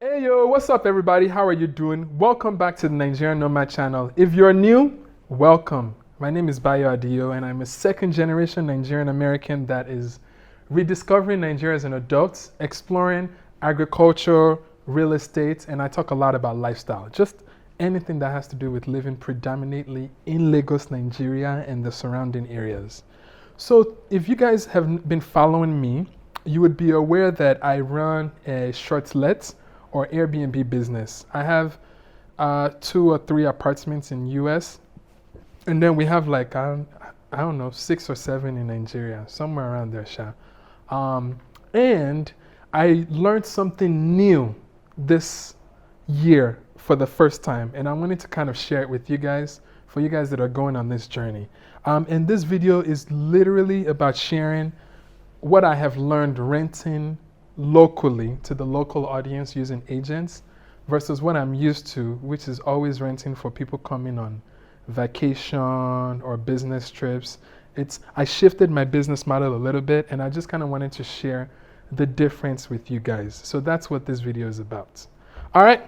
Hey yo, what's up everybody? How are you doing? Welcome back to the Nigerian Nomad channel. If you're new, welcome. My name is Bayo Adio and I'm a second generation Nigerian American that is rediscovering Nigeria as an adult, exploring agriculture, real estate, and I talk a lot about lifestyle. Just anything that has to do with living predominantly in Lagos, Nigeria and the surrounding areas. So if you guys have been following me, you would be aware that I run a shortlet or Airbnb business. I have 2 or 3 apartments in US, and then we have like I don't know 6 or 7 in Nigeria, somewhere around there, Sha. And I learned something new this year for the first time, and I wanted to kind of share it with you guys, for you guys that are going on this journey. And this video is literally about sharing what I have learned renting locally to the local audience using agents versus what I'm used to, which is always renting for people coming on vacation or business trips. I shifted my business model a little bit and I just kind of wanted to share the difference with you guys. So that's what this video is about. All right.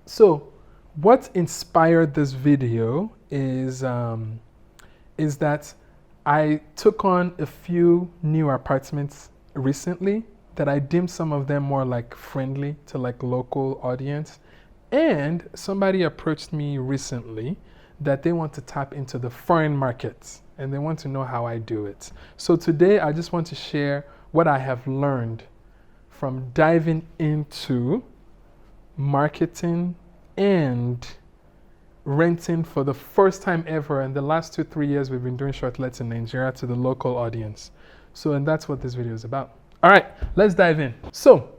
So what inspired this video is that I took on a few new apartments recently that I deemed some of them more like friendly to like local audience. And somebody approached me recently that they want to tap into the foreign markets and they want to know how I do it. So today I just want to share what I have learned from diving into marketing and renting for the first time ever in the last 2-3 years we've been doing shortlets in Nigeria to the local audience. And that's what this video is about. All right, let's dive in. So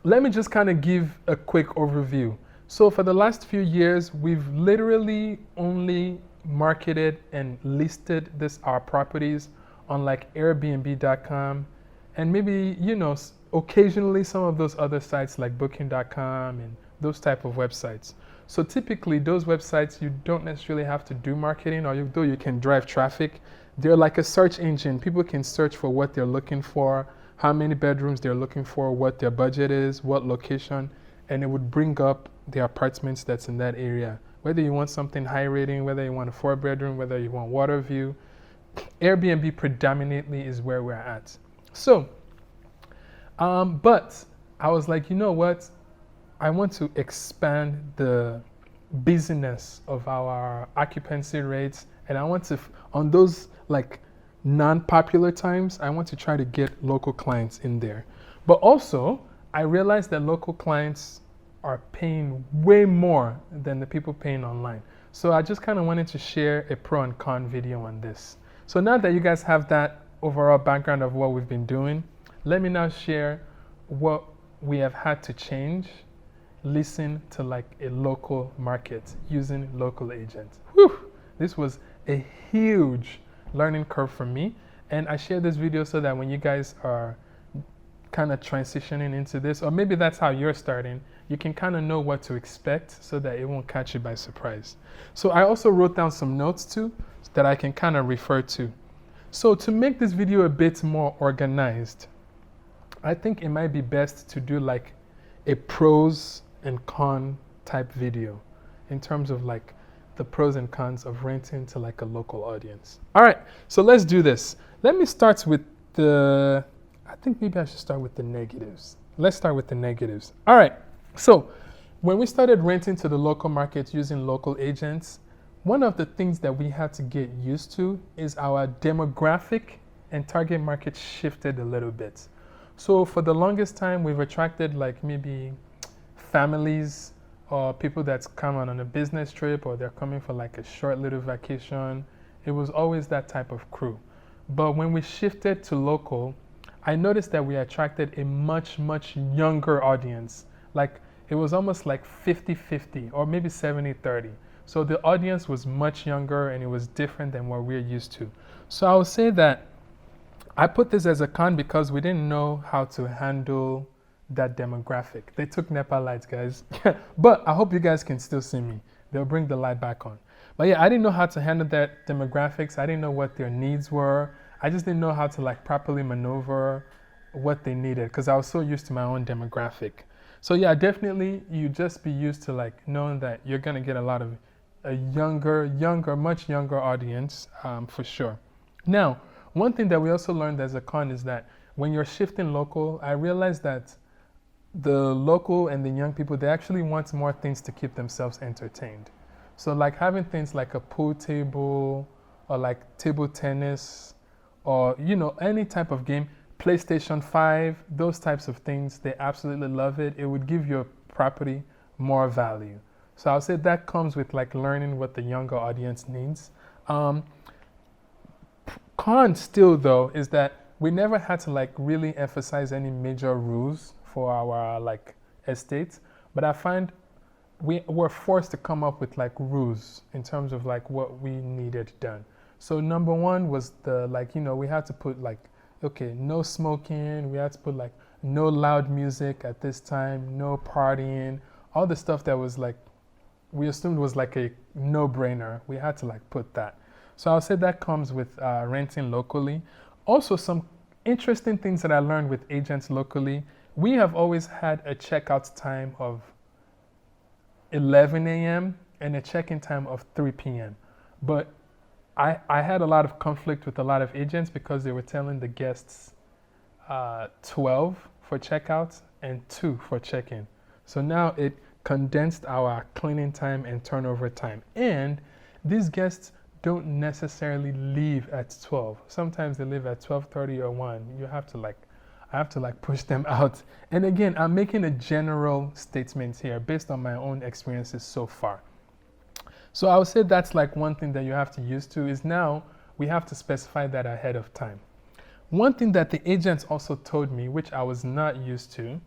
let me just kind of give a quick overview. So for the last few years, we've literally only marketed and listed our properties on like Airbnb.com and maybe, occasionally some of those other sites like booking.com and those type of websites. So typically those websites, you don't necessarily have to do marketing, though you can drive traffic. They're like a search engine. People can search for what they're looking for, how many bedrooms they're looking for, what their budget is, what location, and it would bring up the apartments that's in that area. Whether you want something high rating, whether you want a 4-bedroom, whether you want water view, Airbnb predominantly is where we're at. So, but I was like, you know what? I want to expand the busyness of our occupancy rates, and I want to, on those like non-popular times, I want to try to get local clients in there. But also, I realized that local clients are paying way more than the people paying online. So I just kind of wanted to share a pro and con video on this. So now that you guys have that overall background of what we've been doing, let me now share what we have had to change, listen to like a local market using local agents. Whew, this was a huge learning curve for me, and I share this video so that when you guys are kind of transitioning into this, or maybe that's how you're starting, you can kind of know what to expect so that it won't catch you by surprise. So I also wrote down some notes too that I can kind of refer to. So to make this video a bit more organized, I think it might be best to do like a pros and con type video in terms of like the pros and cons of renting to like a local audience. All right, so let's do this. Let me start with I think maybe I should start with the negatives. Let's start with the negatives. All right, so when we started renting to the local market using local agents, one of the things that we had to get used to is our demographic and target market shifted a little bit. So for the longest time, we've attracted like maybe families or people that's come on a business trip, or they're coming for like a short little vacation. It was always that type of crew. But when we shifted to local, I noticed that we attracted a much, much younger audience. Like it was almost like 50-50 or maybe 70-30. So the audience was much younger and it was different than what we're used to. So I would say that I put this as a con because we didn't know how to handle that demographic. They took NEPA lights, guys. But I hope you guys can still see me. They'll bring the light back on. But yeah, I didn't know how to handle that demographics. I didn't know what their needs were. I just didn't know how to like properly maneuver what they needed because I was so used to my own demographic. So yeah, definitely you just be used to like knowing that you're gonna get a lot of a younger, much younger audience, for sure. Now, one thing that we also learned as a con is that when you're shifting local, I realized that the local and the young people, they actually want more things to keep themselves entertained. So like having things like a pool table or like table tennis or any type of game, PlayStation 5, those types of things, they absolutely love it. It would give your property more value. So I'll say that comes with like learning what the younger audience needs. Con still though is that we never had to like really emphasize any major rules for our like estates, but I find we were forced to come up with like rules in terms of like what we needed done. So number one was the like we had to put like okay, no smoking. We had to put like no loud music at this time, no partying, all the stuff that was like we assumed was like a no-brainer. We had to like put that. So I'll say that comes with renting locally. Also, some interesting things that I learned with agents locally. We have always had a checkout time of 11 a.m. and a check-in time of 3 p.m. But I had a lot of conflict with a lot of agents because they were telling the guests 12 for checkout and 2 for check-in. So now it condensed our cleaning time and turnover time. And these guests don't necessarily leave at 12. Sometimes they leave at 12:30 or 1. I have to like push them out. And again, I'm making a general statement here based on my own experiences so far. So I would say that's like one thing that you have to use to is now we have to specify that ahead of time. One thing that the agents also told me, which I was not used to,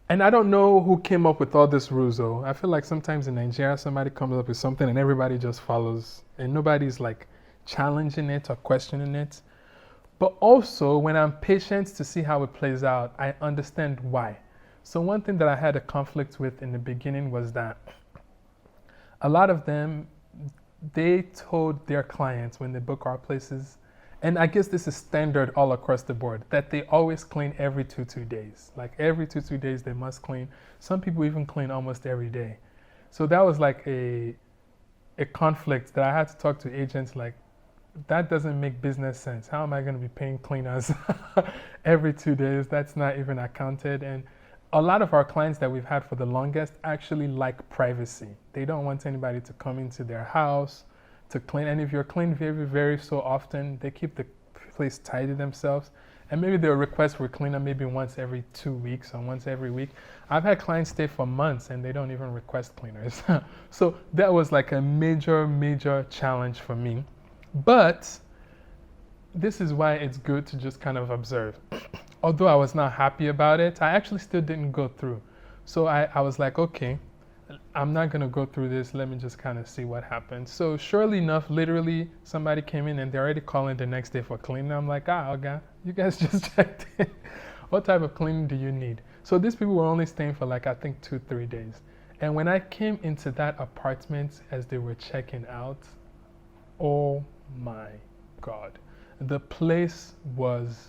and I don't know who came up with all these rules though. I feel like sometimes in Nigeria, somebody comes up with something and everybody just follows and nobody's like challenging it or questioning it. But also when I'm patient to see how it plays out, I understand why. So one thing that I had a conflict with in the beginning was that a lot of them, they told their clients when they book our places, and I guess this is standard all across the board, that they always clean every 2 days. Like every 2 days they must clean. Some people even clean almost every day. So that was like a conflict that I had to talk to agents like, that doesn't make business sense. How am I going to be paying cleaners every 2 days? That's not even accounted. And a lot of our clients that we've had for the longest actually like privacy. They don't want anybody to come into their house to clean. And if you're clean very, very so often, they keep the place tidy themselves. And maybe they'll request for a cleaner maybe once every 2 weeks or once every week. I've had clients stay for months and they don't even request cleaners. So that was like a major, major challenge for me. But this is why it's good to just kind of observe. Although I was not happy about it, I actually still didn't go through. So I was like, okay, I'm not going to go through this. Let me just kind of see what happens. So surely enough, literally somebody came in and they're already calling the next day for cleaning. I'm like, okay, you guys just checked in. What type of cleaning do you need? So these people were only staying for like, I think 2-3 days. And when I came into that apartment as they were checking out, oh my God, the place was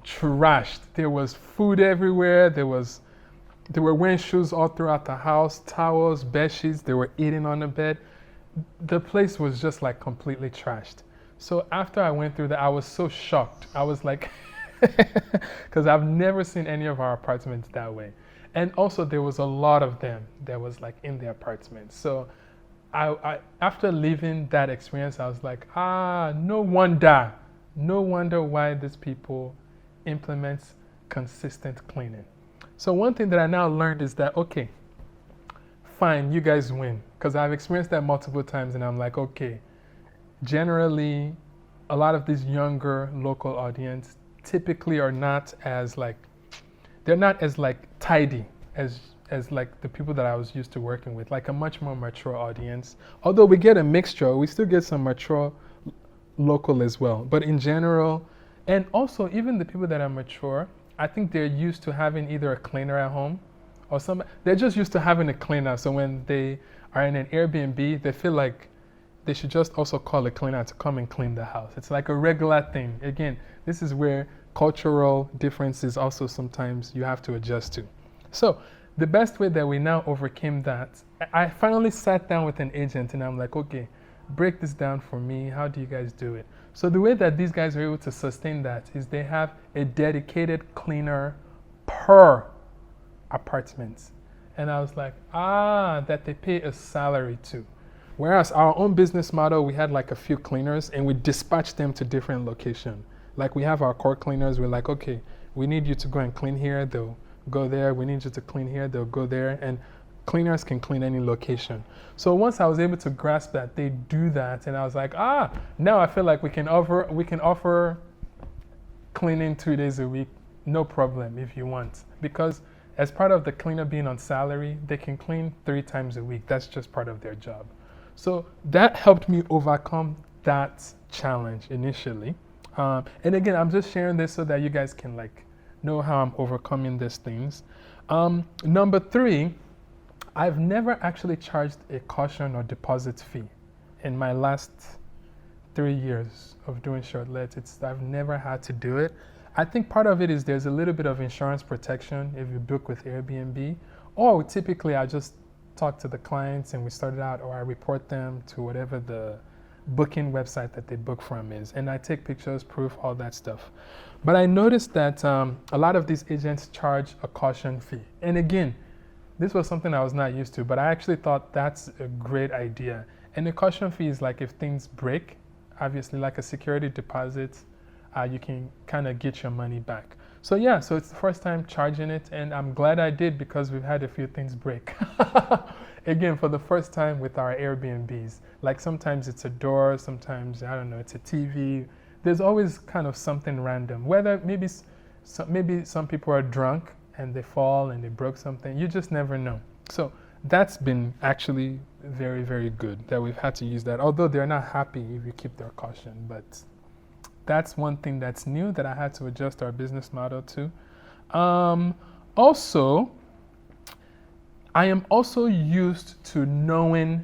trashed. There was food everywhere. They were wearing shoes all throughout the house, towels, bed sheets. They were eating on the bed. The place was just like completely trashed. So after I went through that, I was so shocked. I was like, because I've never seen any of our apartments that way. And also there was a lot of them that was like in the apartment. So I after leaving that experience, I was like, no wonder why these people implement consistent cleaning. So one thing that I now learned is that, okay, fine, you guys win. Because I've experienced that multiple times and I'm like, okay, generally, a lot of these younger local audience typically are not as like, they're not as like tidy as like the people that I was used to working with, like a much more mature audience. Although we get a mixture, we still get some mature local as well. But in general, and also even the people that are mature, I think they're used to having either a cleaner at home or they're just used to having a cleaner. So when they are in an Airbnb, they feel like they should just also call a cleaner to come and clean the house. It's like a regular thing. Again, this is where cultural differences also sometimes you have to adjust to. So the best way that we now overcame that, I finally sat down with an agent and I'm like, okay, break this down for me. How do you guys do it? So the way that these guys are able to sustain that is they have a dedicated cleaner per apartment. And I was like, that they pay a salary to. Whereas our own business model, we had like a few cleaners and we dispatched them to different locations. Like we have our core cleaners, we're like, okay, we need you to go and clean here, they'll go there. We need you to clean here, they'll go there. And cleaners can clean any location. So once I was able to grasp that they do that, and I was like, now I feel like we can offer cleaning 2 days a week, no problem if you want. Because as part of the cleaner being on salary, they can clean 3 times a week. That's just part of their job. So that helped me overcome that challenge initially. And again, I'm just sharing this so that you guys can like know how I'm overcoming these things. Number 3, I've never actually charged a caution or deposit fee in my last 3 years of doing Shortlet. I've never had to do it. I think part of it is there's a little bit of insurance protection if you book with Airbnb, or typically I just talk to the clients and we start it out, or I report them to whatever the booking website that they book from is, and I take pictures, proof, all that stuff. But I noticed that a lot of these agents charge a caution fee. And again, this was something I was not used to, but I actually thought that's a great idea. And the caution fee is like if things break, obviously like a security deposit, you can kind of get your money back. So yeah, so it's the first time charging it, and I'm glad I did because we've had a few things break. Again, for the first time with our Airbnbs. Like sometimes it's a door, sometimes, I don't know, it's a TV. There's always kind of something random. Whether maybe some people are drunk and they fall and they broke something. You just never know. So that's been actually very, very good that we've had to use that. Although they're not happy if you keep their caution, but that's one thing that's new that I had to adjust our business model to. Also, I am also used to knowing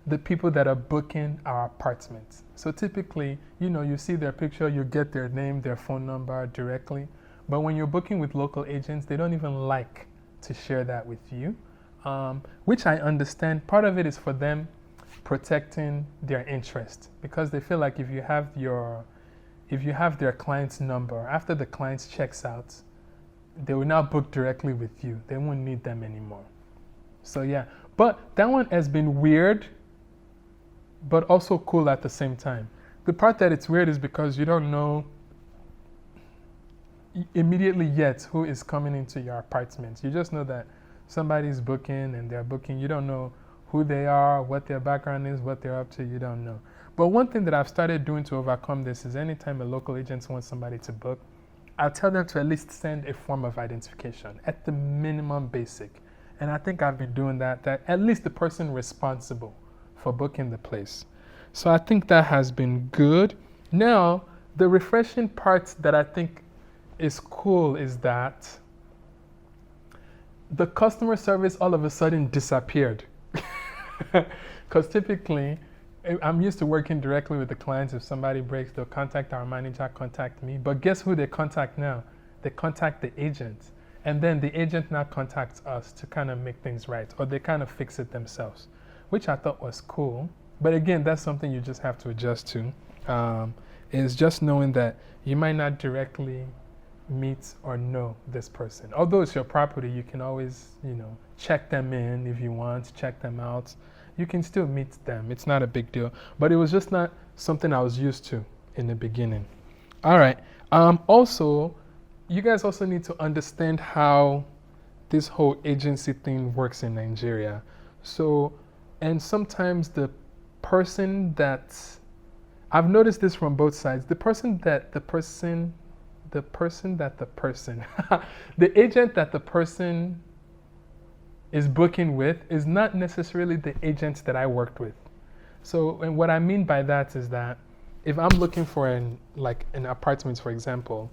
the people that are booking our apartments. So typically, you see their picture, you get their name, their phone number directly. But when you're booking with local agents, they don't even like to share that with you, which I understand. Part of it is for them protecting their interest, because they feel like if you have their client's number, after the client checks out, they will now book directly with you. They won't need them anymore. So yeah, but that one has been weird, but also cool at the same time. The part that it's weird is because you don't know immediately yet who is coming into your apartment. You just know that somebody's booking and they're booking. You don't know who they are, what their background is, what they're up to. You don't know. But one thing that I've started doing to overcome this is anytime a local agent wants somebody to book, I'll tell them to at least send a form of identification at the minimum basic. And I think I've been doing that at least the person responsible for booking the place. So I think that has been good. Now, the refreshing part that I think is cool is that the customer service all of a sudden disappeared. Because typically, I'm used to working directly with the clients. If somebody breaks, they'll contact our manager, contact me. But guess who they contact now? They contact the agent. And then the agent now contacts us to kind of make things right, or they kind of fix it themselves, which I thought was cool. But again, that's something you just have to adjust to, is just knowing that you might not directly meet or know this person. Although it's your property, you can always, check them in if you want, check them out. You can still meet them. It's not a big deal. But it was just not something I was used to in the beginning. All right. Also, you guys also need to understand how this whole agency thing works in Nigeria. So, and sometimes the person that, I've noticed this from both sides, the agent that the person is booking with is not necessarily the agent that I worked with. So, and what I mean by that is that if I'm looking for an apartment, for example,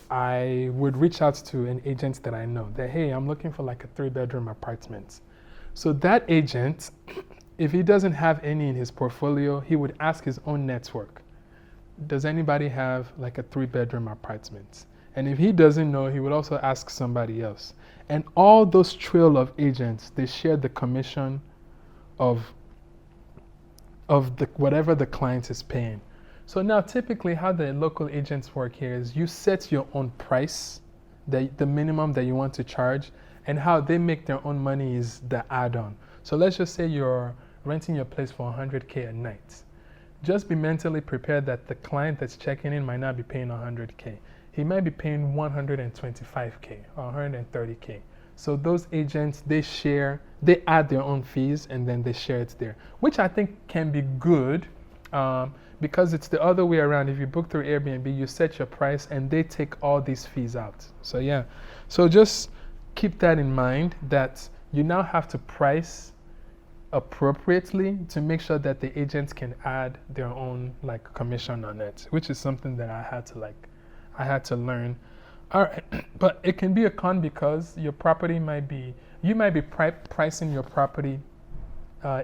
I would reach out to an agent that I know that, hey, I'm looking for like a 3-bedroom apartment. So that agent, if he doesn't have any in his portfolio, he would ask his own network, does anybody have like a 3-bedroom apartment? And if he doesn't know, he would also ask somebody else. And all those trail of agents, they share the commission of the whatever the client is paying. So now typically how the local agents work here is you set your own price, the minimum that you want to charge, and how they make their own money is the add-on. So let's just say you're renting your place for $100K a night. Just be mentally prepared that the client that's checking in might not be paying $100K. He might be paying $125K or $130K. So those agents, they add their own fees and then they share it there, which I think can be good because it's the other way around. If you book through Airbnb, you set your price and they take all these fees out. So yeah, so just keep that in mind that you now have to price appropriately to make sure that the agents can add their own like commission on it, which is something that I had to learn. All right, but it can be a con because your property you might be pricing your property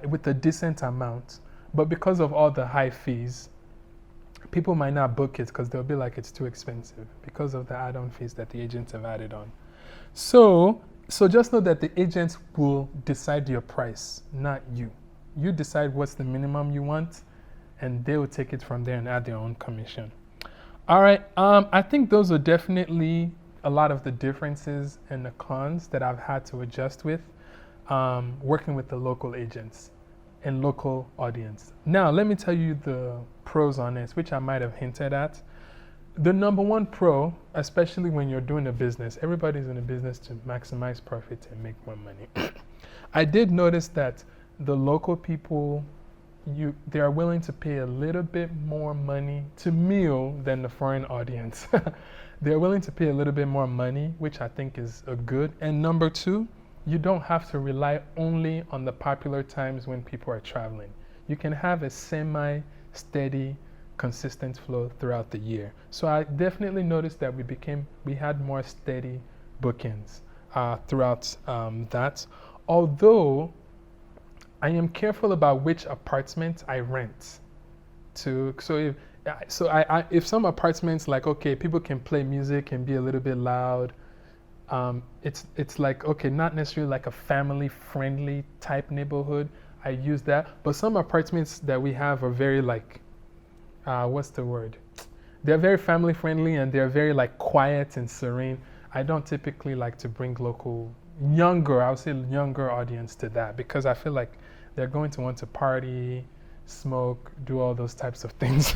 with a decent amount, but because of all the high fees, people might not book it because they'll be like it's too expensive because of the add-on fees that the agents have added on. So just know that the agents will decide your price, not you. You decide what's the minimum you want, and they will take it from there and add their own commission. All right, I think those are definitely a lot of the differences and the cons that I've had to adjust with working with the local agents and local audience. Now, let me tell you the pros on this, which I might have hinted at. The number one pro, especially when you're doing a business, everybody's in a business to maximize profit and make more money. I did notice that the local people, they are willing to pay a little bit more money to meal than the foreign audience. They're willing to pay a little bit more money, which I think is a good. And number two, you don't have to rely only on the popular times when people are traveling. You can have a semi-steady, consistent flow throughout the year. So I definitely noticed that we had more steady bookings throughout that. Although I am careful about which apartment I rent to. If some apartments like, okay, people can play music and be a little bit loud, it's like, okay, not necessarily like a family friendly type neighborhood, I use that. But some apartments that we have are very like, what's the word? They're very family friendly and they're very like quiet and serene. I don't typically like to bring younger audience to that because I feel like they're going to want to party, smoke, do all those types of things.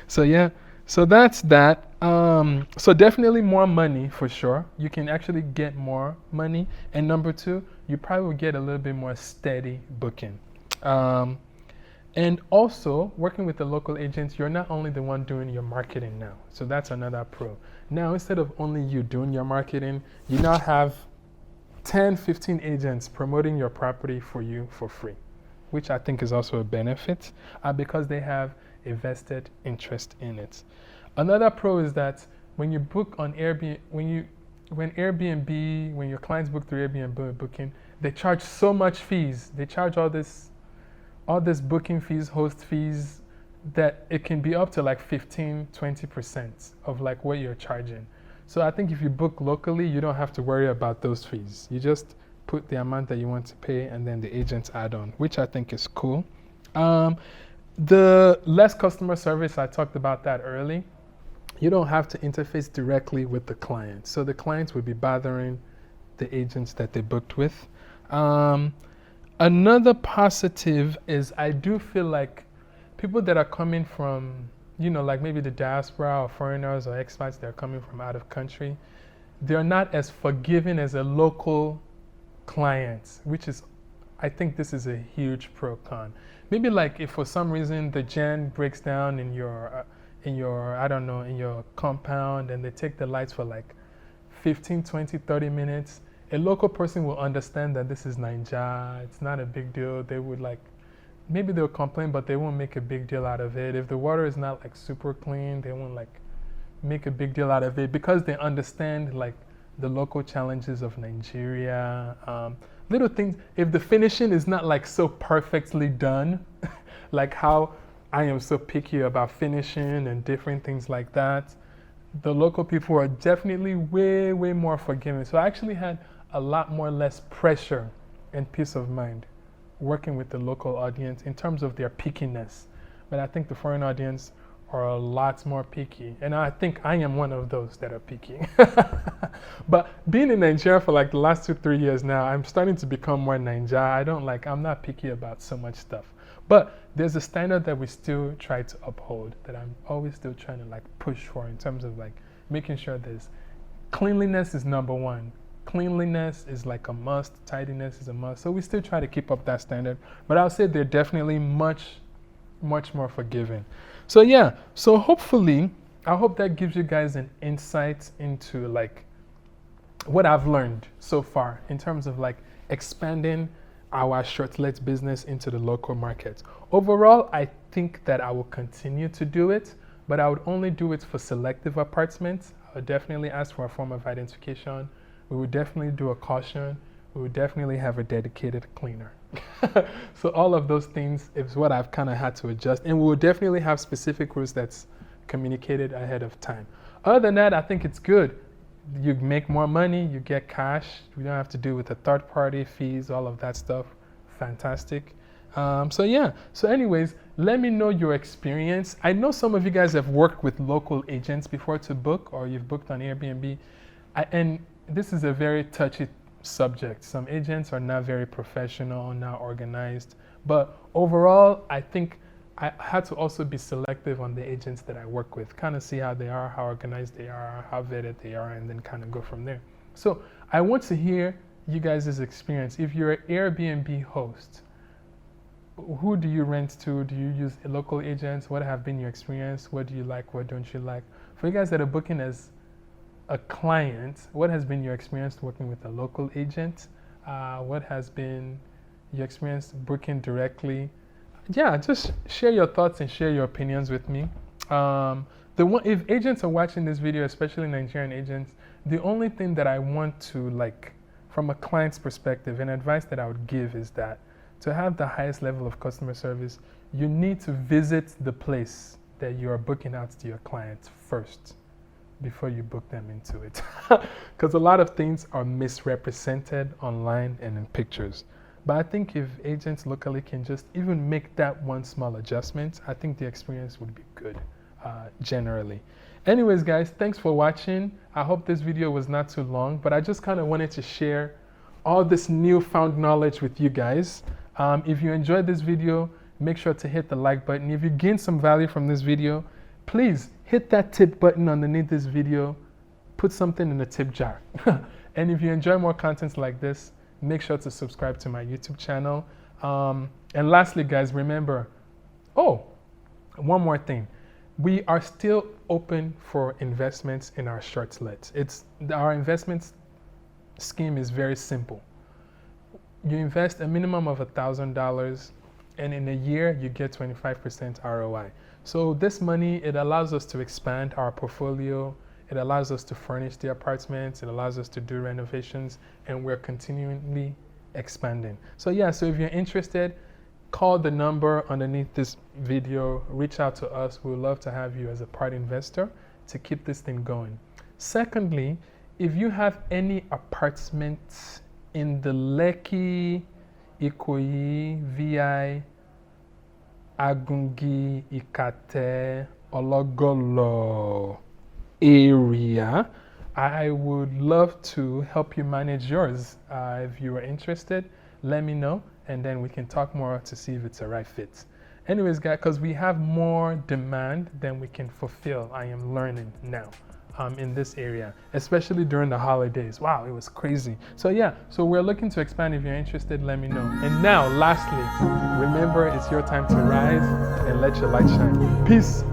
So yeah, so that's that. So definitely more money for sure. You can actually get more money. And number two, you probably will get a little bit more steady booking. And also, working with the local agents, you're not only the one doing your marketing now. So that's another pro. Now, instead of only you doing your marketing, you now have 10, 15 agents promoting your property for you for free, which I think is also a benefit because they have a vested interest in it. Another pro is that when you book on Airbnb, when your clients book through Airbnb booking, they charge so much fees. They charge all this booking fees, host fees, that it can be up to like 15, 20% of like what you're charging. So I think if you book locally, you don't have to worry about those fees. You just put the amount that you want to pay and then the agents add on, which I think is cool. The less customer service, I talked about that early. You don't have to interface directly with the client. So the clients would be bothering the agents that they booked with. Another positive is I do feel like people that are coming from, like maybe the diaspora or foreigners or expats that are coming from out of country, they're not as forgiving as a local client, which is, I think this is a huge pro-con. Maybe like if for some reason the gen breaks down in your compound and they take the lights for like 15, 20, 30 minutes, a local person will understand that this is Naija, it's not a big deal. They would maybe they'll complain, but they won't make a big deal out of it. If the water is not like super clean, they won't like make a big deal out of it because they understand like the local challenges of Nigeria. Little things, if the finishing is not like so perfectly done, like how I am so picky about finishing and different things like that, the local people are definitely way, way more forgiving. So I actually had a lot more less pressure and peace of mind working with the local audience in terms of their pickiness. But I think the foreign audience are a lot more picky. And I think I am one of those that are picky. But being in Nigeria for like the last 2-3 years now, I'm starting to become more Ninja. I'm not picky about so much stuff. But there's a standard that we still try to uphold, that I'm always still trying to like push for, in terms of like making sure there's cleanliness is number one. Cleanliness is like a must, tidiness is a must. So we still try to keep up that standard. But I'll say they're definitely much more forgiving. So yeah, so hopefully, I hope that gives you guys an insight into like what I've learned so far in terms of like expanding our shortlet business into the local market. Overall, I think that I will continue to do it, but I would only do it for selective apartments. I would definitely ask for a form of identification. We would definitely do a caution. We would definitely have a dedicated cleaner. So all of those things is what I've kind of had to adjust. And we will definitely have specific rules that's communicated ahead of time. Other than that, I think it's good. You make more money, you get cash. We don't have to deal with the third party fees, all of that stuff. Fantastic. So yeah, so anyways, let me know your experience. I know some of you guys have worked with local agents before to book, or you've booked on Airbnb. And this is a very touchy subject. Some agents are not very professional, not organized. But overall, I think I had to also be selective on the agents that I work with, kind of see how they are, how organized they are, how vetted they are, and then kind of go from there. So I want to hear you guys' experience. If you're an Airbnb host, who do you rent to? Do you use local agents? What have been your experience? What do you like? What don't you like? For you guys that are booking as a client, what has been your experience working with a local agent? What has been your experience booking directly? Yeah, just share your thoughts and share your opinions with me. If agents are watching this video, especially Nigerian agents, the only thing that I want to, like, from a client's perspective, and advice that I would give is that to have the highest level of customer service, you need to visit the place that you are booking out to your clients first before you book them into it. Because a lot of things are misrepresented online and in pictures. But I think if agents locally can just even make that one small adjustment, I think the experience would be good, generally. Anyways, guys, thanks for watching. I hope this video was not too long, but I just kind of wanted to share all this newfound knowledge with you guys. If you enjoyed this video, make sure to hit the like button. If you gained some value from this video, please hit that tip button underneath this video. Put something in the tip jar. And if you enjoy more content like this, make sure to subscribe to my YouTube channel. And lastly, guys, remember, one more thing. We are still open for investments in our shortlets. Our investment scheme is very simple. You invest a minimum of $1,000, and in a year, you get 25% ROI. So this money, it allows us to expand our portfolio. It allows us to furnish the apartments. It allows us to do renovations, and we're continually expanding. So yeah, so if you're interested, call the number underneath this video, reach out to us. We would love to have you as a part investor to keep this thing going. Secondly, if you have any apartments in the Lekki, Ikoyi, VI, Agungi, Ikate, Ologolo area, I would love to help you manage yours. If you are interested, let me know, and then we can talk more to see if it's a right fit. Anyways, guys, because we have more demand than we can fulfill, I am learning now in this area, especially during the holidays. Wow, it was crazy. So yeah, so we're looking to expand. If you're interested, let me know. And now, lastly, remember, it's your time to rise and let your light shine. Peace.